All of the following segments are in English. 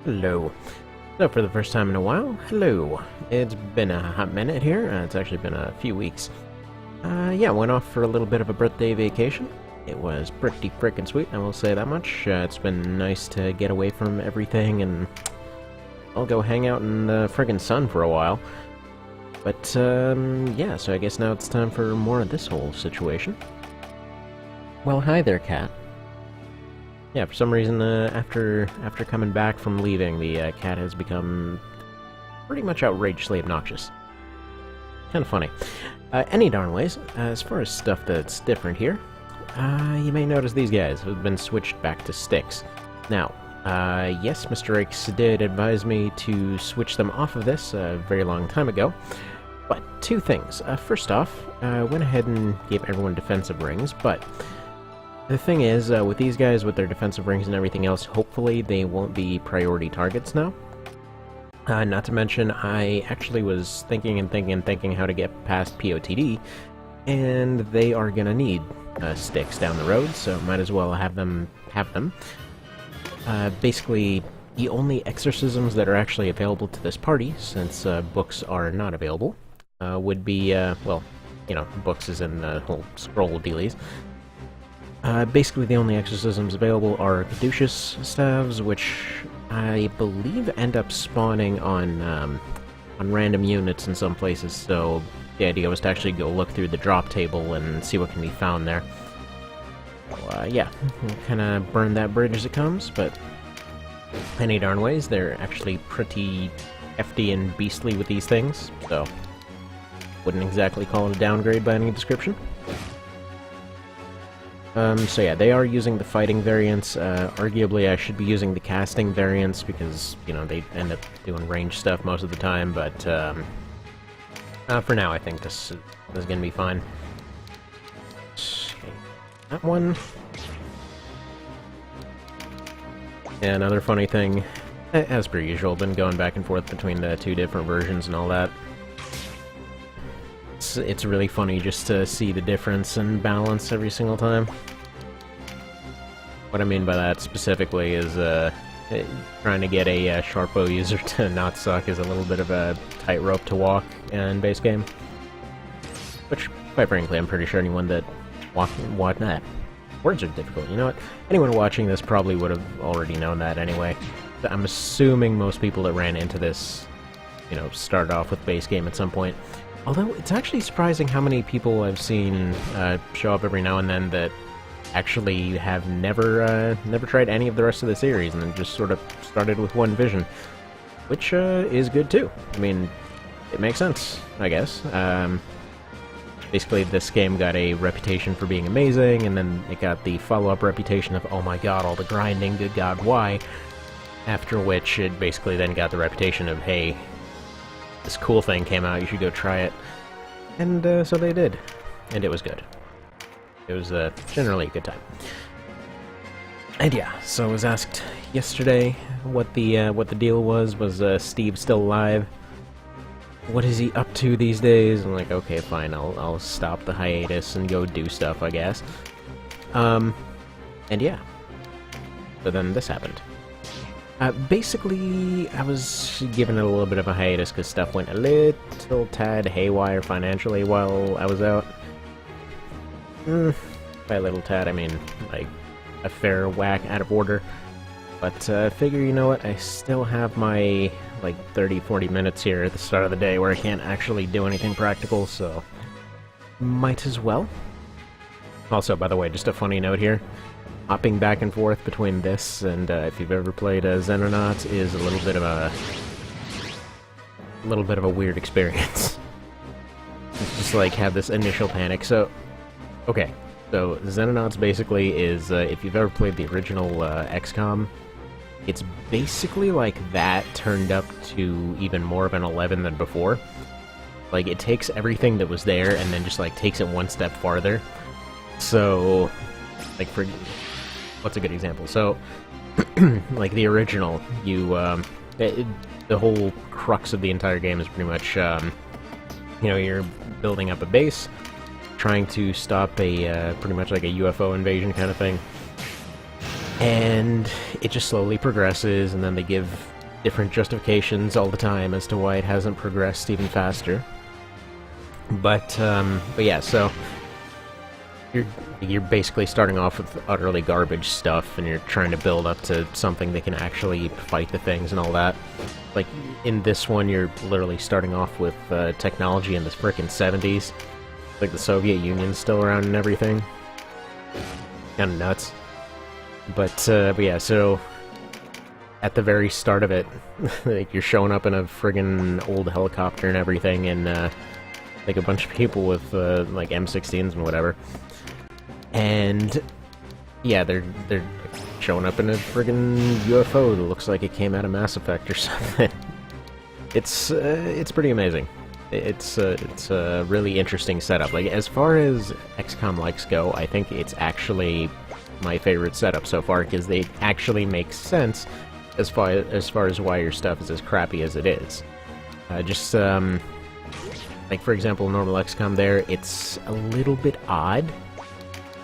Hello. So for the first time in a while, hello. It's been a hot minute here. It's actually been a few weeks. Yeah, went off for a little bit of a birthday vacation. It was pretty frickin' sweet, I will say that much. It's been nice to get away from everything and I'll go hang out in the friggin' sun for a while. But, yeah, so I guess now it's time for more of this whole situation. Well, hi there, cat. Yeah, for some reason, after coming back from leaving, the cat has become pretty much outrageously obnoxious. Kind of funny. Any darn ways, as far as stuff that's different here, you may notice these guys have been switched back to sticks. Now, yes, Mr. X did advise me to switch them off of this a very long time ago, but two things. First off, went ahead and gave everyone defensive rings, but the thing is, with these guys, with their defensive rings and everything else, hopefully they won't be priority targets now. Not to mention, I actually was thinking how to get past POTD, and they are gonna need sticks down the road, so might as well have them. Basically, the only exorcisms that are actually available to this party, since books are not available, would be, well, you know, books is in the whole scroll dealies. Basically, the only exorcisms available are Caduceus staves, which I believe end up spawning on random units in some places, so the idea was to actually go look through the drop table and see what can be found there. So, yeah, we'll kind of burn that bridge as it comes, but any darn ways, they're actually pretty hefty and beastly with these things, so wouldn't exactly call it a downgrade by any description. So yeah, they are using the fighting variants. Arguably, I should be using the casting variants because, you know, they end up doing range stuff most of the time, but for now, I think this is going to be fine. Okay, that one. Yeah, another funny thing, as per usual, been going back and forth between the two different versions and all that. It's really funny just to see the difference in balance every single time. What I mean by that specifically is trying to get a Sharpo user to not suck is a little bit of a tightrope to walk in base game. Which, quite frankly, I'm pretty sure anyone that words are difficult, you know what? Anyone watching this probably would have already known that anyway. I'm assuming most people that ran into this, you know, started off with base game at some point. Although, it's actually surprising how many people I've seen show up every now and then that actually have never tried any of the rest of the series and then just sort of started with one vision. Which is good too. I mean, it makes sense, I guess. Basically, this game got a reputation for being amazing, and then it got the follow-up reputation of, oh my god, all the grinding, good god, why? After which, it basically then got the reputation of, hey, this cool thing came out, you should go try it. And so they did. And it was good. It was generally a good time. And yeah, so I was asked yesterday what the deal was. Was Steve still alive? What is he up to these days? I'm like, okay, fine, I'll stop the hiatus and go do stuff, I guess. And yeah. So then this happened. Basically, I was given a little bit of a hiatus because stuff went a little tad haywire financially while I was out. By a little tad, I mean, like, a fair whack out of order. But, figure, you know what, I still have my, like, 30-40 minutes here at the start of the day where I can't actually do anything practical, so might as well. Also, by the way, just a funny note here. Hopping back and forth between this and if you've ever played Xenonauts is a little bit of a weird experience. Just like have this initial panic. So, okay, so Xenonauts basically is if you've ever played the original XCOM, it's basically like that turned up to even more of an 11 than before. Like it takes everything that was there and then just like takes it one step farther. So, like for what's a good example? So, like the original, you, the whole crux of the entire game is pretty much, you know, you're building up a base, trying to stop a, pretty much like a UFO invasion kind of thing. And it just slowly progresses, and then they give different justifications all the time as to why it hasn't progressed even faster. But yeah, so you're basically starting off with utterly garbage stuff, and you're trying to build up to something that can actually fight the things and all that. Like, in this one, you're literally starting off with technology in the frickin' 70s. Like, the Soviet Union's still around and everything. Kinda nuts. But yeah, so at the very start of it, like, you're showing up in a friggin' old helicopter and everything, and like a bunch of people with like M16s and whatever. And yeah, they're showing up in a friggin' UFO that looks like it came out of Mass Effect or something. It's pretty amazing. It's a really interesting setup. Like, as far as XCOM likes go, I think it's actually my favorite setup so far, because they actually make sense as far as why your stuff is as crappy as it is. Like, for example, normal XCOM there, it's a little bit odd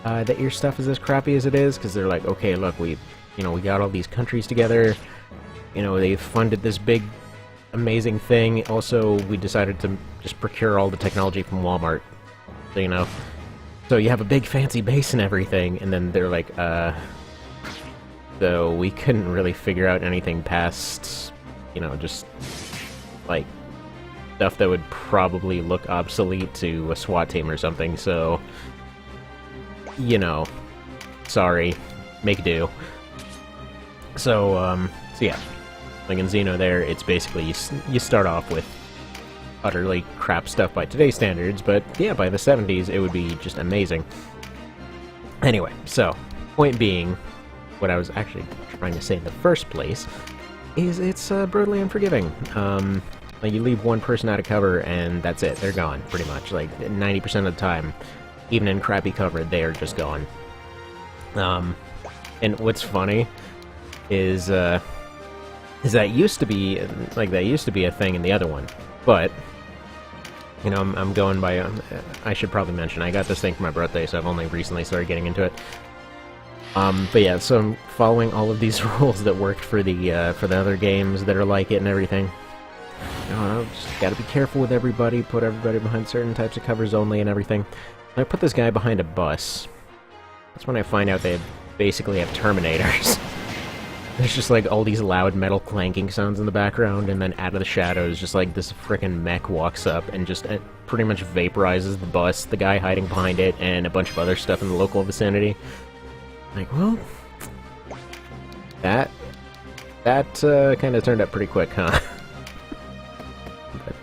that your stuff is as crappy as it is, because they're like, okay, look, we got all these countries together, they've funded this big, amazing thing. Also, we decided to just procure all the technology from Walmart, so you have a big fancy base and everything, and then they're like, so we couldn't really figure out anything past, just, like, stuff that would probably look obsolete to a SWAT team or something, so, sorry, make do. So yeah, like in Xeno there, it's basically, you start off with utterly crap stuff by today's standards, but yeah, by the 70s, it would be just amazing. Anyway, so, point being, what I was actually trying to say in the first place, is it's brutally unforgiving. Like, you leave one person out of cover, and that's it. They're gone, pretty much. Like, 90% of the time, even in crappy cover, they are just gone. And what's funny is that used to be a thing in the other one, but I'm going by. I should probably mention I got this thing for my birthday, so I've only recently started getting into it. But yeah, so I'm following all of these rules that worked for the other games that are like it and everything. Just gotta be careful with everybody, put everybody behind certain types of covers only and everything. I put this guy behind a bus. That's when I find out they basically have Terminators. There's just like all these loud metal clanking sounds in the background, and then out of the shadows, just like this frickin' mech walks up and just pretty much vaporizes the bus, the guy hiding behind it, and a bunch of other stuff in the local vicinity. Like, well, that kind of turned up pretty quick, huh?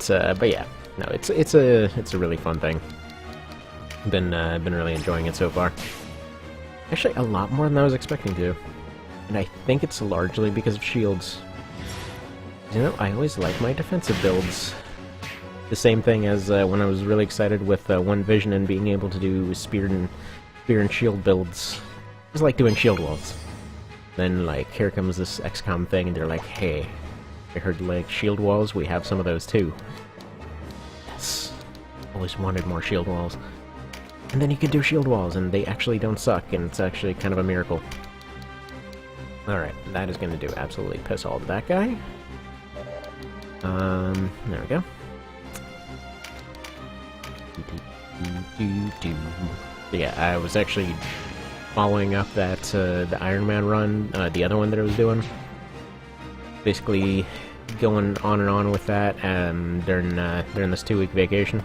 But yeah, no, it's a really fun thing. Been really enjoying it so far. Actually, a lot more than I was expecting to, and I think it's largely because of shields. I always like my defensive builds. The same thing as when I was really excited with One Vision and being able to do spear and shield builds. It was like doing shield walls. Then, like, here comes this XCOM thing, and they're like, hey, I heard you like shield walls, we have some of those too. Yes. Always wanted more shield walls. And then you can do shield walls, and they actually don't suck, and it's actually kind of a miracle. Alright, that is going to do absolutely piss all of that guy. There we go. But yeah, I was actually following up that the Iron Man run, the other one that I was doing. Basically going on and on with that during this 2-week vacation.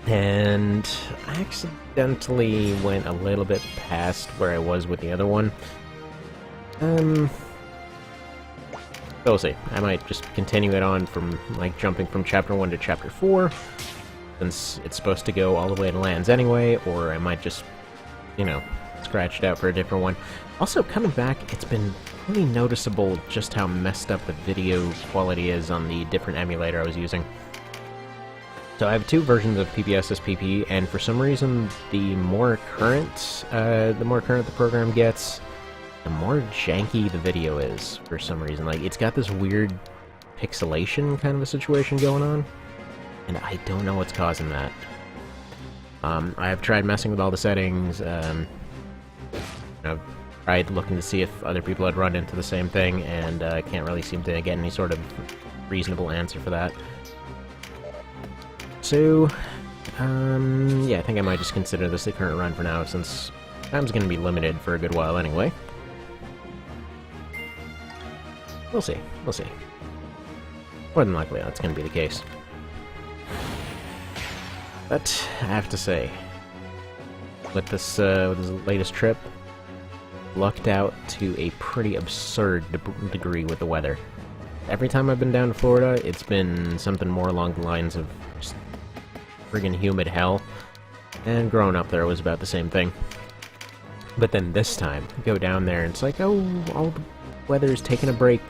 And I accidentally went a little bit past where I was with the other one. So we'll see. I might just continue it on from, like, jumping from Chapter 1 to Chapter 4, since it's supposed to go all the way to lands anyway, or I might just, scratch it out for a different one. Also, coming back, it's been really noticeable just how messed up the video quality is on the different emulator I was using. So I have 2 versions of PPSSPP, and for some reason, the more current the program gets, the more janky the video is, for some reason. Like, it's got this weird pixelation kind of a situation going on, and I don't know what's causing that. I have tried messing with all the settings, tried looking to see if other people had run into the same thing, and can't really seem to get any sort of reasonable answer for that. So, yeah, I think I might just consider this the current run for now, since time's gonna be limited for a good while anyway. We'll see. We'll see. More than likely, that's gonna be the case. But, I have to say, with this latest trip, lucked out to a pretty absurd degree with the weather. Every time I've been down to Florida, it's been something more along the lines of just friggin' humid hell. And growing up there, it was about the same thing. But then this time, go down there, and it's like, oh, all the weather's taking a break,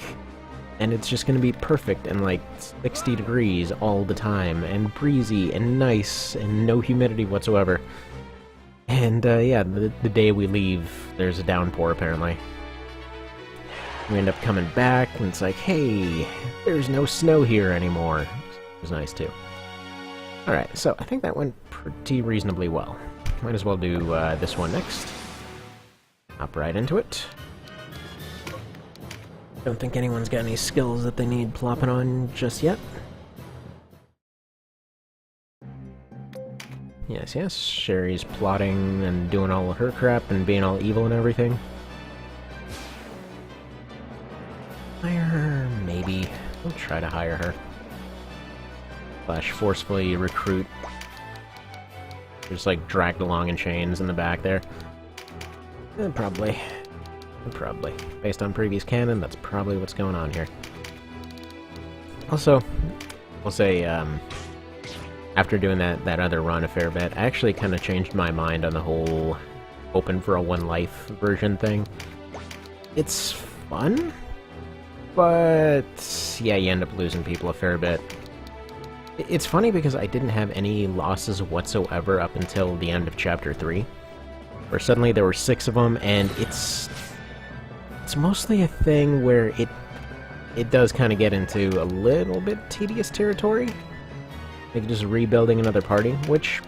and it's just gonna be perfect, and like 60 degrees all the time, and breezy, and nice, and no humidity whatsoever. And, yeah, the day we leave, there's a downpour, apparently. We end up coming back, and it's like, hey, there's no snow here anymore. It was nice, too. Alright, so I think that went pretty reasonably well. Might as well do this one next. Hop right into it. Don't think anyone's got any skills that they need plopping on just yet. Yes, yes, Sherry's plotting and doing all of her crap and being all evil and everything. Hire her, maybe. We'll try to hire her. Slash forcefully recruit. Just like dragged along in chains in the back there. Probably. Probably. Based on previous canon, that's probably what's going on here. Also, I'll say, after doing that other run a fair bit, I actually kind of changed my mind on the whole open for a one life version thing. It's fun, but yeah, you end up losing people a fair bit. It's funny because I didn't have any losses whatsoever up until the end of Chapter 3, where suddenly there were 6 of them, and it's mostly a thing where it does kind of get into a little bit tedious territory. Like just rebuilding another party, which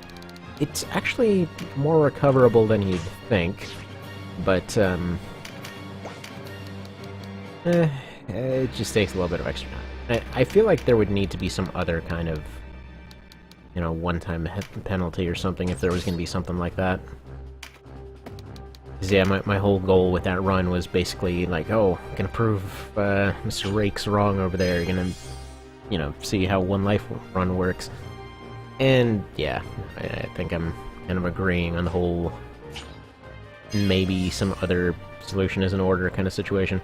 it's actually more recoverable than you'd think, but it just takes a little bit of extra time. I feel like there would need to be some other kind of, you know, one-time penalty or something if there was going to be something like that. Because, yeah, my whole goal with that run was basically like, oh, gonna prove Mr. Rake's wrong over there, gonna, you know, see how one life run works. And, yeah, I think I'm kind of agreeing on the whole maybe some other solution is in order kind of situation.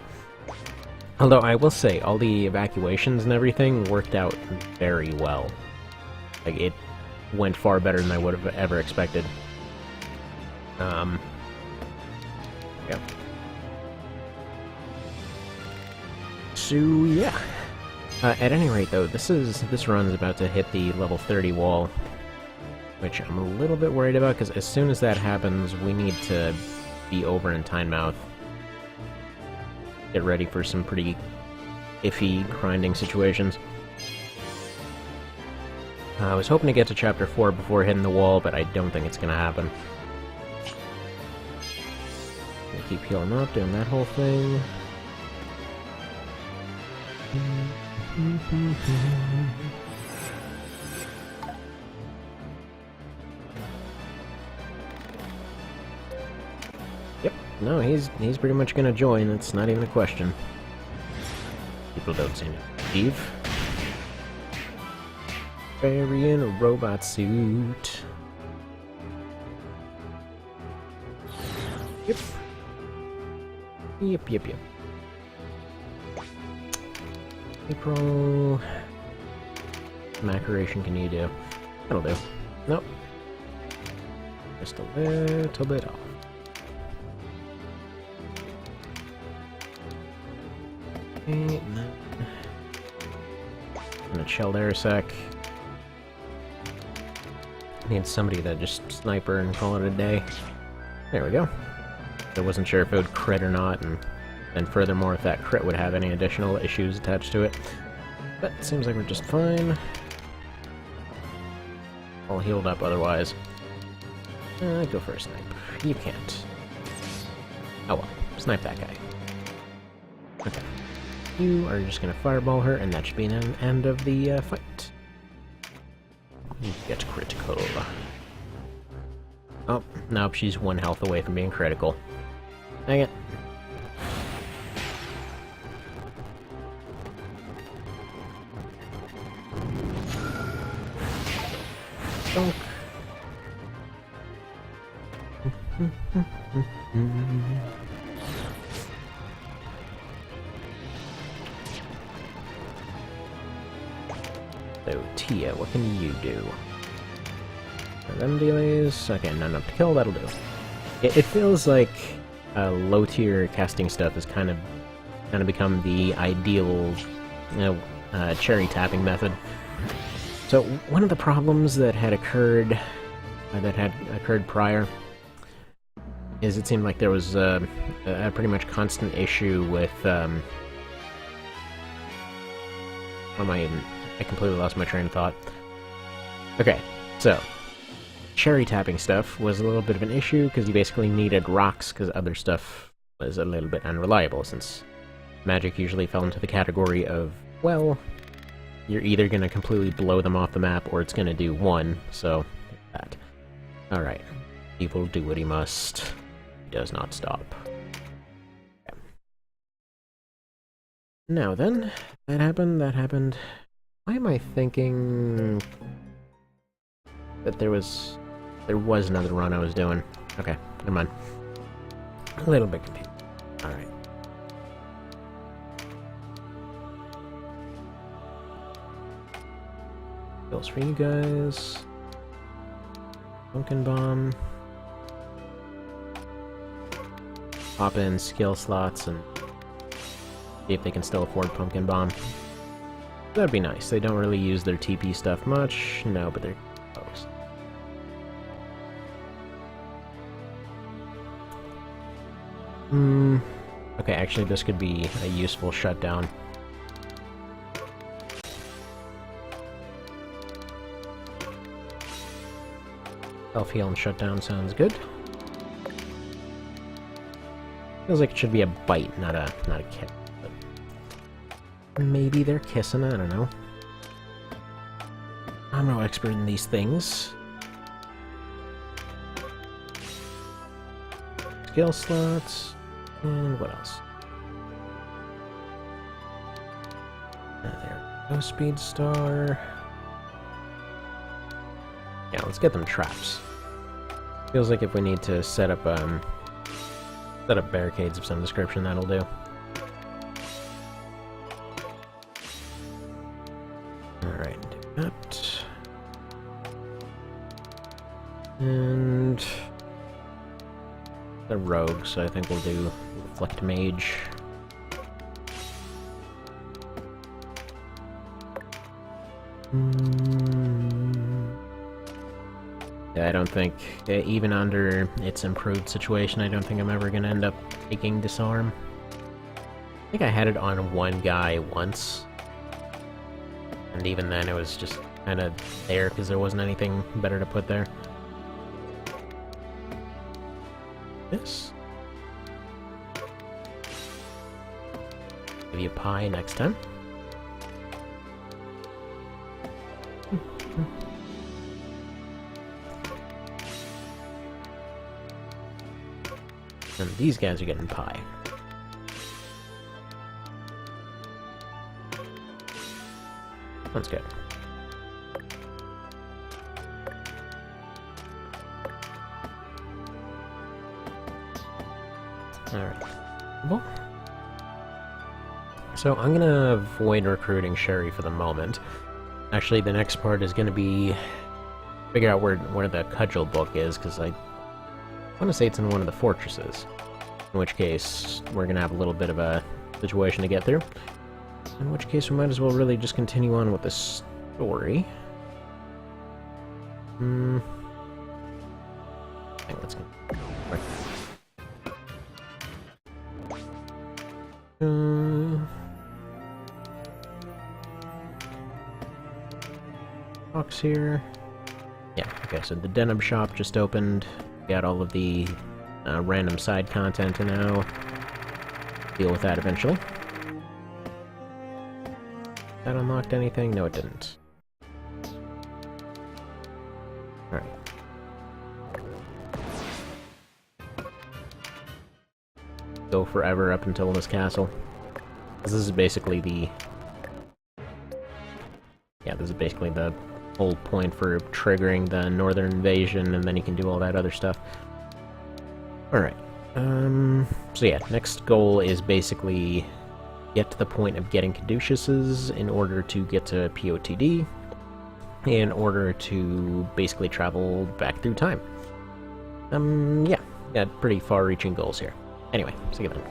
Although I will say, all the evacuations and everything worked out very well. Like, it went far better than I would have ever expected. Yeah. So, yeah. At any rate, though, this run is about to hit the level 30 wall, which I'm a little bit worried about, because as soon as that happens, we need to be over in Tynemouth. Get ready for some pretty iffy grinding situations. I was hoping to get to Chapter 4 before hitting the wall, but I don't think it's gonna happen. Gonna keep healing up, doing that whole thing. Yep, no, he's pretty much gonna join, it's not even a question. People don't seem to believe. Fairy in a robot suit. Yep. Yep. April... Maceration can you do? That'll do. Nope. Just a little bit off. Okay, and then... I'm gonna chill there a sec. Need somebody to just sniper and call it a day. There we go. I wasn't sure if it would crit or not, and furthermore if that crit would have any additional issues attached to it. But it seems like we're just fine. All healed up otherwise. Go for a snipe. You can't. Oh well. snipe that guy. Okay. You are just gonna fireball her, and that should be an end of the fight. You get critical. Oh, nope, she's 1 health away from being critical. Dang it. Donk. So, Tia, what can you do? Them delays? Okay, not enough to kill, that'll do. It feels like low-tier casting stuff has kind of become the ideal, cherry tapping method. So one of the problems that had occurred prior is it seemed like there was a pretty much constant issue with I completely lost my train of thought. Okay, so cherry tapping stuff was a little bit of an issue because you basically needed rocks because other stuff was a little bit unreliable, since magic usually fell into the category of, well, you're either going to completely blow them off the map or it's going to do one, so that. Alright, he will do what he must. He does not stop. Okay. Now then, that happened. Why am I thinking that there was another run I was doing? Okay, never mind. A little bit confused. Alright. Kills for you guys. Pumpkin Bomb. Pop in skill slots and see if they can still afford Pumpkin Bomb. That'd be nice. They don't really use their TP stuff much. No, but they're close. Okay, actually this could be a useful shutdown. Self-heal and shutdown sounds good. Feels like it should be a bite, not a kick. But maybe they're kissing, I don't know. I'm no expert in these things. Skill slots, and what else? There we go, Speed Star. Yeah, let's get them traps. Feels like if we need to set up barricades of some description, that'll do. Alright, do that. And the rogue, so I think we'll do Reflect Mage. Yeah, I don't think, even under its improved situation, I don't think I'm ever going to end up taking Disarm. I think I had it on one guy once, and even then it was just kind of there because there wasn't anything better to put there. This. Give you a pie next time. And these guys are getting pie. That's good. Alright. Well, so I'm gonna avoid recruiting Sherry for the moment. Actually, the next part is gonna be figure out where the cudgel book is, because I want to say it's in one of the fortresses. In which case, we're gonna have a little bit of a situation to get through. In which case, we might as well really just continue on with the story. I think let's go. Box here. Yeah, okay, so the denim shop just opened. Got all of the random side content now. deal with that eventually. That unlocked anything? No, it didn't. Alright. Go forever up until this castle. This is basically the... Yeah, this is basically the whole point for triggering the northern invasion, and then you can do all that other stuff. Alright. So yeah, next goal is basically get to the point of getting caduceuses in order to get to POTD, in order to basically travel back through time. Yeah, got pretty far-reaching goals here. Anyway, see you then.